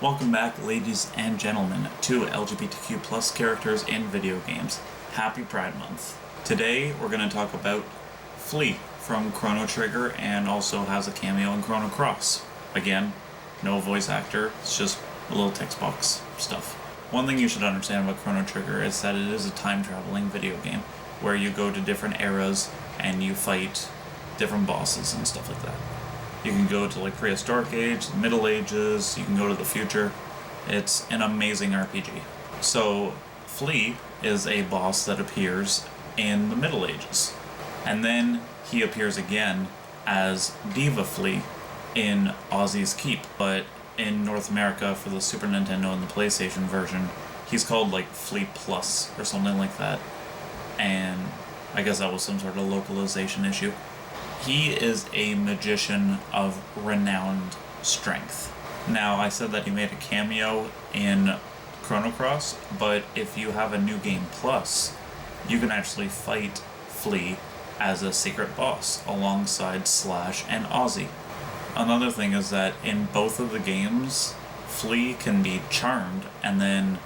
Welcome back, ladies and gentlemen, to LGBTQ plus characters in video games. Happy Pride Month. Today we're going to talk about Flea from Chrono Trigger, and also has a cameo in Chrono Cross. Again, no voice actor, it's just a little text box stuff. One thing you should understand about Chrono Trigger is that it is a time-traveling video game where you go to different eras and you fight different bosses and stuff like that. You can go to like prehistoric age, the Middle Ages, you can go to the future. It's an amazing RPG. So, Flea is a boss that appears in the Middle Ages. And then he appears again as Diva Flea in Ozzy's Keep, but in North America for the Super Nintendo and the PlayStation version, he's called like Flea Plus or something like that. And I guess that was some sort of localization issue. He is a magician of renowned strength. Now, I said that he made a cameo in Chrono Cross, but if you have a New Game Plus, you can actually fight Flea as a secret boss alongside Slash and Ozzy. Another thing is that in both of the games, Flea can be charmed, and then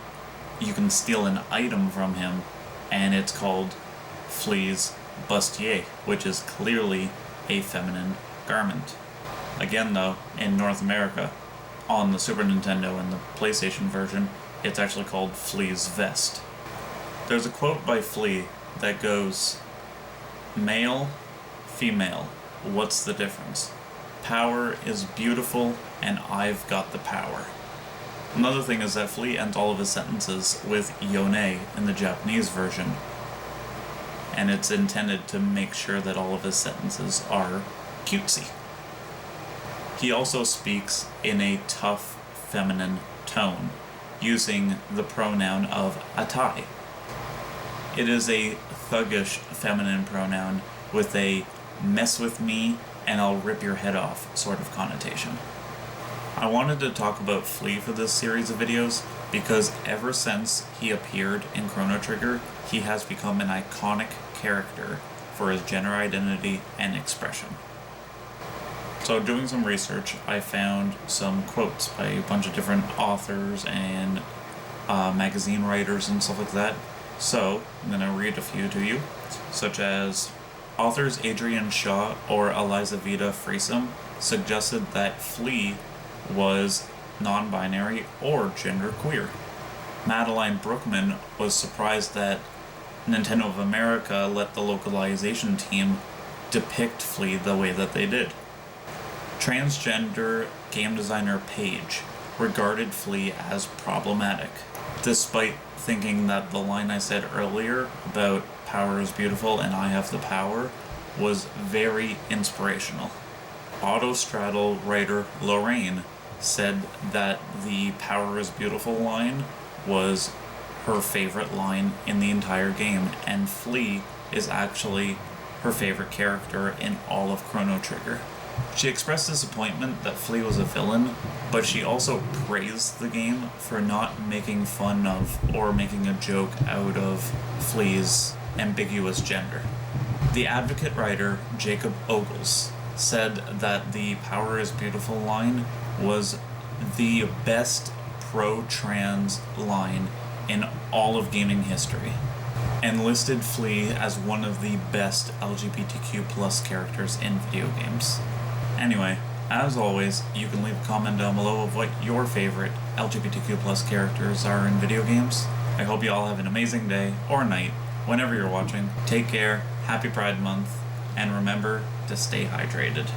you can steal an item from him, and it's called Flea's bustier, which is clearly a feminine garment. Again though, in North America, on the Super Nintendo and the PlayStation version, it's actually called Flea's vest. There's a quote by Flea that goes, "Male, female, what's the difference? Power is beautiful, and I've got the power." Another thing is that Flea ends all of his sentences with "Yone" in the Japanese version, and it's intended to make sure that all of his sentences are cutesy. He also speaks in a tough, feminine tone, using the pronoun of atai. It is a thuggish feminine pronoun with a mess with me and I'll rip your head off sort of connotation. I wanted to talk about Flea for this series of videos because ever since he appeared in Chrono Trigger, he has become an iconic character for his gender identity and expression. So doing some research, I found some quotes by a bunch of different authors and magazine writers and stuff like that. So I'm going to read a few to you, such as authors Adrian Shaw or Eliza Vita Freesome suggested that Flea was non-binary or genderqueer. Madeline Brookman was surprised that Nintendo of America let the localization team depict Flea the way that they did. Transgender game designer Paige regarded Flea as problematic, despite thinking that the line I said earlier about power is beautiful and I have the power was very inspirational. Autostraddle writer Lorraine said that the power is beautiful line was her favorite line in the entire game, and Flea is actually her favorite character in all of Chrono Trigger. She expressed disappointment that Flea was a villain, but she also praised the game for not making fun of or making a joke out of Flea's ambiguous gender. The Advocate writer Jacob Ogles said that the Power is Beautiful line was the best pro-trans line in all of gaming history, and listed Flea as one of the best LGBTQ plus characters in video games. Anyway, as always, you can leave a comment down below of what your favorite LGBTQ plus characters are in video games. I hope you all have an amazing day or night, whenever you're watching. Take care, happy Pride Month, and remember to stay hydrated.